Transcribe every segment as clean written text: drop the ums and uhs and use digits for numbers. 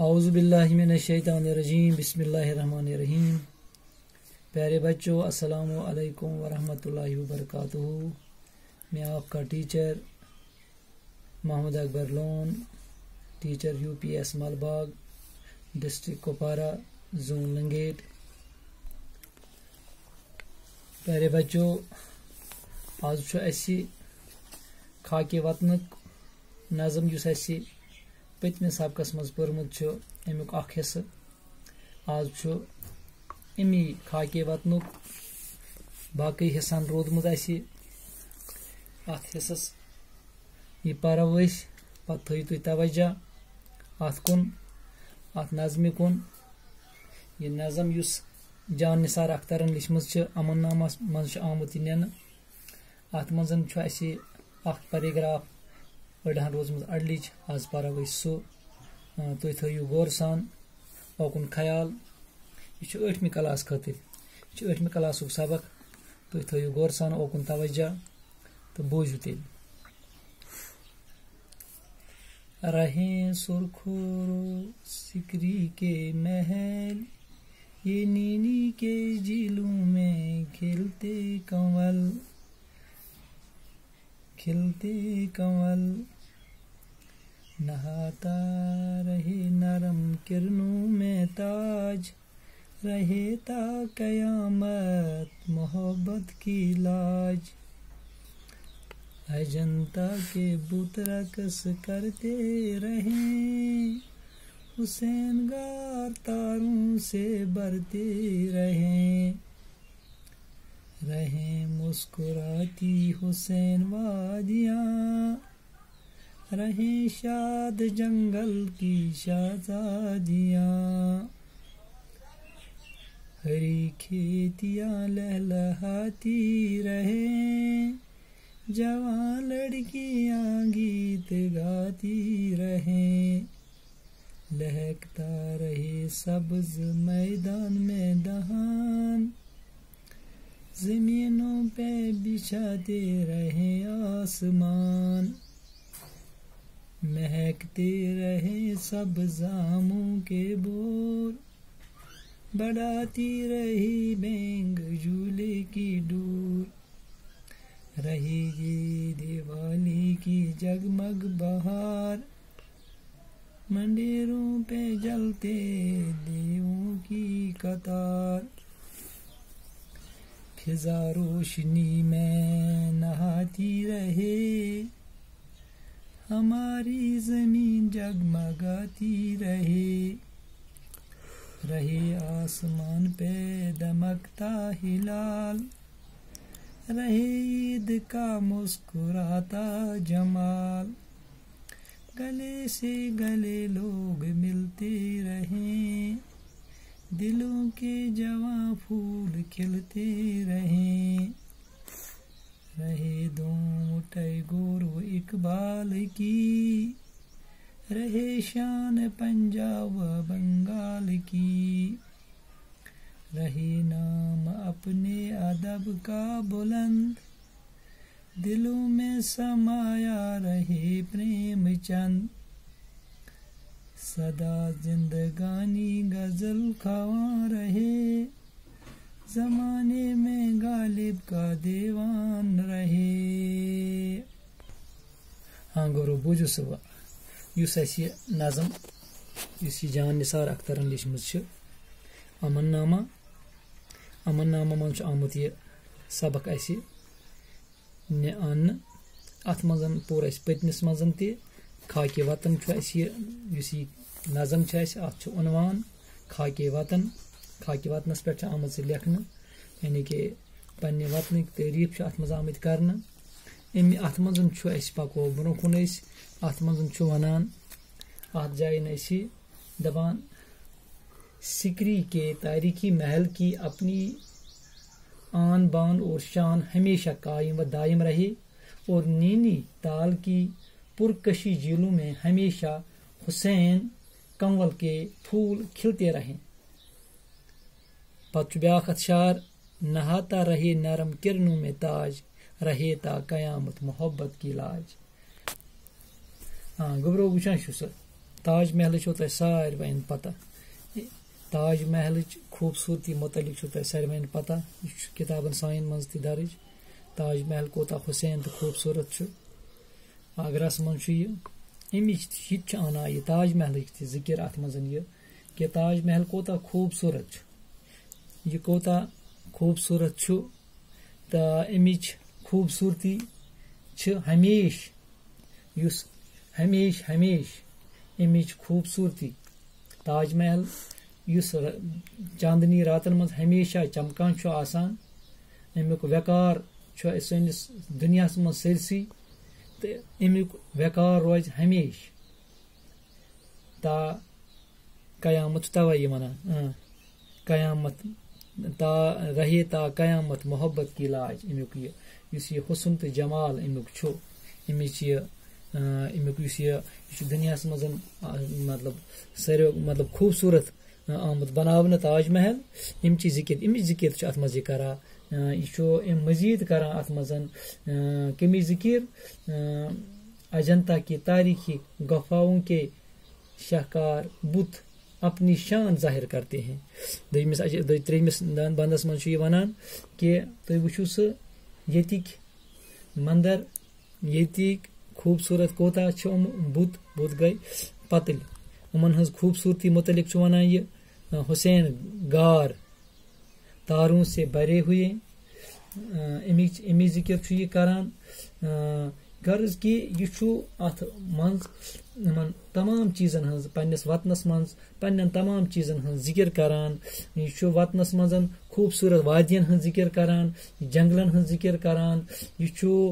اعوذ باللہ من الشیطان الرجیم بسم اللہ الرحمن الرحیم. پیارے بچوں السلام علیکم ورحمۃ اللہ وبرکاتہ. میں آپ کا teacher Mohammad Akbar Lone, teacher UPS Malbagh, district Kupwara, zone Langate. پیارے بچوں آج اسی خاکِ وطنک نظم یُس اسی پتمہ سبقس مز پورمت امیک اخ حصہ آج امی خاکِ وطنک باقی حصن رودمت اسی ات حصص یہ پرو أسۍ پتہ تھٲیِو تُہۍ توجہ ات کُن ات نظمہِ کُن. یہ نظم یُس جان نثار اخترن لیچھمٕژ امن نامس مز آمت یہ ننہٕ. ات مز اسی اخ پیراگراف أڑہن روزمٕژ اڑلِچ. آز پرو أسۍ سُہ. تُہۍ تھٲیِو غور سان اوکُن خیال. یہ چھُ 8مہِ کلاس خٲطرٕ، یہ چھُ 8مہِ کلاسُک سبق. تُہۍ تھٲیِو غور سان اوکُن توجہ تہٕ بوٗزِو تیٚلہِ. رہیں سرخورو سکری کے محل، یہ نینی کے جھیلوں میں کھلتے کنول، نہاتا رہے نرم کرنوں میں تاج، رہے تا قیامت محبت کی لاج. اجنتا کے بت رقص کرتے رہیں، حسین گار تاروں سے برتے رہیں، رہیں مسکراتی حسین وادیاں، رہیں شاد جنگل کی شہزادیاں، ہری کھیتیاں لہلہاتی رہیں، جوان لڑکیاں گیت گاتی رہیں، لہکتا رہے سبز میدان میں دہان، زمینوں پہ بچھاتے رہیں آسمان، مہکتے رہیں سبز آموں کے بور، بڑھاتی رہی بینگ جھولے کی ڈور، رہی یہ دیوالی کی جگمگ بہار، منڈیروں پہ جلتے دیووں کی قطار، فضا روشنی میں نہاتی رہے، ہماری زمین جگمگاتی رہے، رہے آسمان پہ دمکتا ہلال، رہے عید کا مسکراتا جمال، گلے سے گلے لوگ ملتے رہیں، دلوں کے جواں پھول کھلتے رہیں، رہے دوم ٹیگور و اقبال کی، رہے شان پنجاب و بنگال کی، رہے نام اپنے ادب کا بلند، دلوں میں سمایا رہے پریم چند، سدا زندگانی غزل خواں رہے، زمانے میں غالب کا دیوان رہے. ہاں گورو بوٗزِو سا یُس اَسہِ یہِ نظم یُس یہِ جان نثار اخترن لیچھمٕژ چھِ امن نامہ منٛز چھُ آمُت یہِ سبق اَسہِ اَننہٕ. اَتھ منٛز پوٚر اَسہِ پٔتمِس منٛز تہِ خاکہِ وطن چھُ اَسہِ یہِ یُس یہِ نظم چھِ اَسہِ اَتھ چھُ عنوان خاکہِ وطن. خاکہِ وطنس پٮ۪ٹھ چھِ آمٕژ یہِ لیکھنہٕ، یعنی کہِ پننہِ وطنٕکۍ تعریٖف چھِ اَتھ منٛز آمٕتۍ کرنہٕ. اَتھ منٛز چھُ اَسہِ پکو برونٛہہ کُن أسۍ. اَتھ منٛز چھُ ونان اَتھ جایہِ اَسہِ دپان سکری کے تاریخی محل کی اپنی آن بان اور شان ہمیشہ قائم و دائم رہے، اور نینی تال کی پرکشی جھیلوں میں ہمیشہ حسین کنول کے پھول کھلتے رہیں. پتہ بیاکھ اتھ شعر، نہاتا رہے نرم کرنوں میں تاج، رہے تا قیامت محبت کی لاج. گبرو وچھان چھُ سُہ تاج محل تہ ساروین پتہ تاج محل خوبصورتی متعلق تہ ساروین پتہ یہ کتابن سائن مز تہ درج تاج محل کوتا حسین تو خوبصورت آگرہس مز یہ امچ انا یہ تاج محل تہ ذکر ات مز یہ کہ تاج محل کوتا خوبصورت یہ کوتا خوبصورت تو امچ خوبصورتی ہمیش یس ہمیش امچ خوبصورتی تاج محل یس چاندنی راتن مز ہمیشہ چمکان آسان امیک وقار سنس دنیا مز سرسی تو امیک وقار روز ہمیش تا قیامت توے ونان قیامت تا رہے تا قیامت محبت کی لاج امیک یہ حسن تو جمال امیک امچ یہ دنیا مز مطلب ساروی مطلب خوبصورت آمت بناونہ تاج محل امچ ذکر ات مز یہ کران یہ مزید کران ات مز کمی ذکر اجنتا کی تاریخی گفاؤں کے شاہکار بت اپنی شان ظاہر کرتے ہیں تریمس بندس مز یہ ونان کہ تھی وچھو سہ یتک مندر یتک خوبصورت کوتا بت گئی پتل ان ہز خوبصورتی متعلق ونان یہ حسین غار تاروں سے بھرے ہوئے امی ذکر یہ کران غرض کہ یہ ات مز تمام چیزن ہز پنس وطنس مز پنن تمام چیزن ہز ذکر کران یہ وطنس مز خوبصورت وادین ہز ذکر کران جنگلن ہز ذکر کران یہ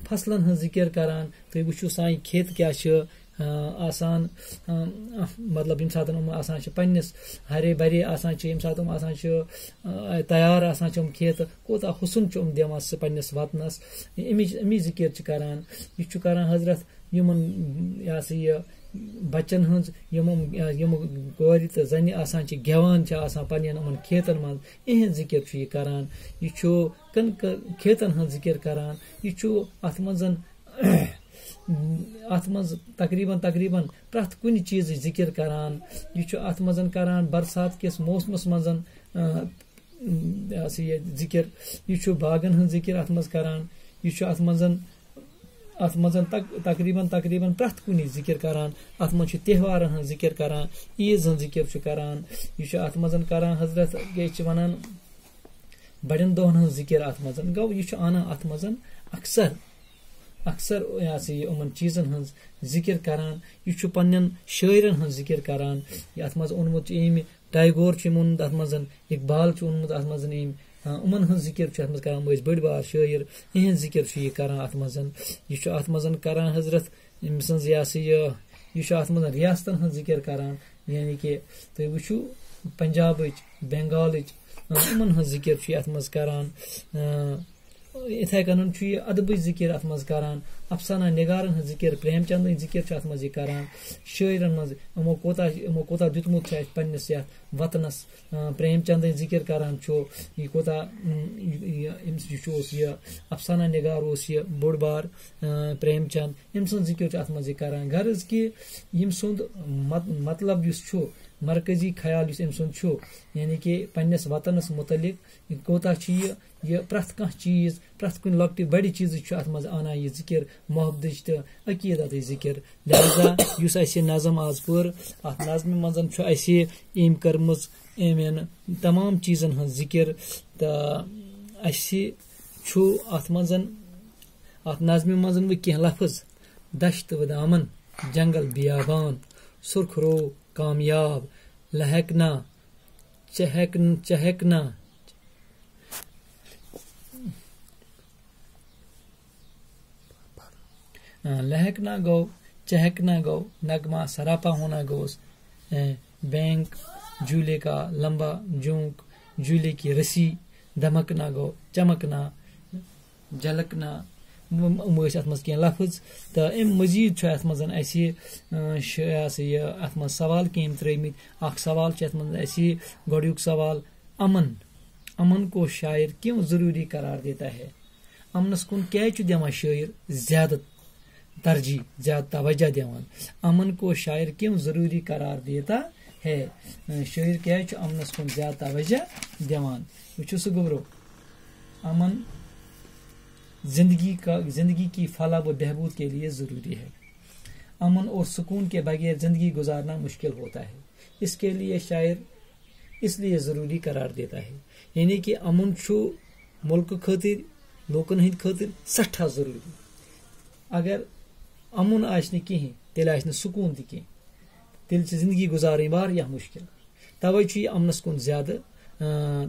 فصلن ہز ذکر کران تھی وچھو سان کھیت کیا آسان مطلب یم سات آسان پنس ہرے بھرے آسان یم سات آسان تیار آسان کھیت کوتا حسن دِوان سہ پنس وطنس امی ذکر کران یہ کران حضرت یمن یہ بچن ہز یم کور تو زنہ آسان گیوان آسان پنن ان کھیتن من اہن ذکر یہ کران یہ کنک کھیتن ہز ذکر کران یہ ات مز تقریباً پرٛٮ۪تھ کُنہِ چیٖزٕچ ذکر کران یہ ات مز کران برسات کس موسمس مز یہ ذکر یہ باغن ہن ذکر ات مز کران یہ ات مز تقریباً پرٛٮ۪تھ کُنہِ ذکر کران ات مز تہوارن ہن ذکر کران عیز ہن ذکر کران یہ ات مز کران حضرت ونان بڑن دہن ہن ذکر ات مز گو یہ انان ات مز اکثر یمن چیزن ہز ذکر کران یہ پنن شاعرن ہز ذکر کران ات مز اونمت ٹیگور اونمت ات مز اقبال اونمت ات مز امن ہز ذکر ات مز کران مز بڑ بار شاعر اہن ذکر یہ کران ات مز یہ ات مز کران حضرت ام سن یہ ات مز ریاستن ہز ذکر کران یعنی کہ تھی وچھو پنجابچ بنگالچ امن ہز ذکر ات مز کران اتھے کن یہ ادبچ ذکر ات مز کران افسانہ نگارن ہز ذکر پریم چندن ذکر ات مز یہ کران شاعرن مز امو کوتا دیتمت پنس یتھ وطنس پریم چندن ذکر کران یہ کوتا یہ افسانہ نگار یہ بوڑ بار پریم چند ام سن ذکر ات مز یہ کران غرض کہ یم سند مطلب اس مرکزی خیال اس ام سند یعنی کہ پنس وطنس متعلق کوتا یہ پرٛٮ۪تھ کانٛہہ چیز پرٛٮ۪تھ کُنہِ لۄکٹہِ بڑِ چیٖزٕچ ات مز انان یہ ذکر محبتٕچ تہٕ عقیدتٕچ ذکر لہذا یُس اسہِ نظم آز پٔر ات نظمہِ منٛز اسہِ أمۍ کٔرمٕژ یِمن تمام چیٖزن ہٕنٛز ذکر تہٕ اسہِ چھُ ات منٛز ات نظمہِ منٛز وۄنۍ کینٛہہ لفظ دشت و دامن جنگل بیابان سرخ رو کامیاب لہکنا چہکنا لہکنا گو چہکنا گو نغمہ سراپا ہونا گوس بینک جھولے کا لمبا جھونک جھولے کی رسی دمکنا گو چمکنا جھلکنا ات مز کینٛہہ لفظ تو ام مزید ات مز ات مز سوال کینٛہہ ترٲمٕتۍ اکھ سوال ات مز اسی گۄڈنیُک سوال امن کو شاعر کیوں ضروری قرار دیتا ہے امنس کن کیٛازِ چھُ دِوان شٲعر زیادٕ ترجیح زیادہ توجہ دیوان. امن کو شاعر کیوں ضروری قرار دیتا ہے؟ شاعر کیا امنس کن زیادہ توجہ دیوان. وچھو سہ گبرو امن زندگی کی فلاح و بہبود کے لیے ضروری ہے. امن اور سکون کے بغیر زندگی گزارنا مشکل ہوتا ہے. اس کے لیے شاعر اس لیے ضروری قرار دیتا ہے. یعنی کہ امن چھو ملک خاطر لوکن ہند خاطر سٹھا ضروری. اگر امن آشن کہیں تیل آشن سکون تہ کہیں تیل زندگی گزارن واریاہ مشکل. توے چھ یہ امنس کن زیادہ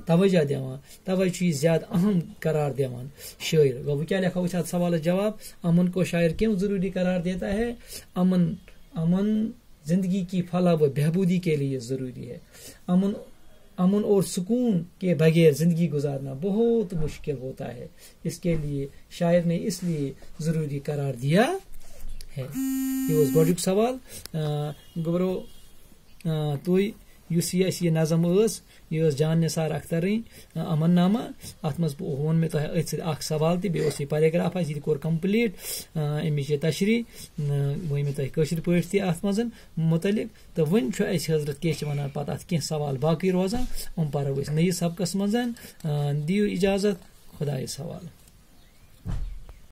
توجہ دیوان, توے چھ یہ زیادہ اہم قرار دیوان شاعر. وہ کیا لکھا ہوا ہے سوال جواب. امن کو شاعر کیوں ضروری قرار دیتا ہے؟ امن زندگی کی فلاح و بہبودی کے لیے ضروری ہے. امن اور سکون کے بغیر زندگی گزارنا بہت مشکل ہوتا ہے. اس کے لیے شاعر نے اس لیے ضروری قرار دیا ہے. یہ گوڈیک سوال. گبرو تھی یہ نظم یہ جان نثار اخترین امن نامہ ات مز ون میں ات سوال تہ بیس یہ پیراگراف یہ کور کمپلیٹ. امچ یہ تشریح ون میں تشر پہ ات مز متعلق. تو ون اس حضرت کیا ونان پتہ ات کی سوال باقی روزان ام پرو نئیس سبقس مز. دیو اجازت خدایس حوالہ.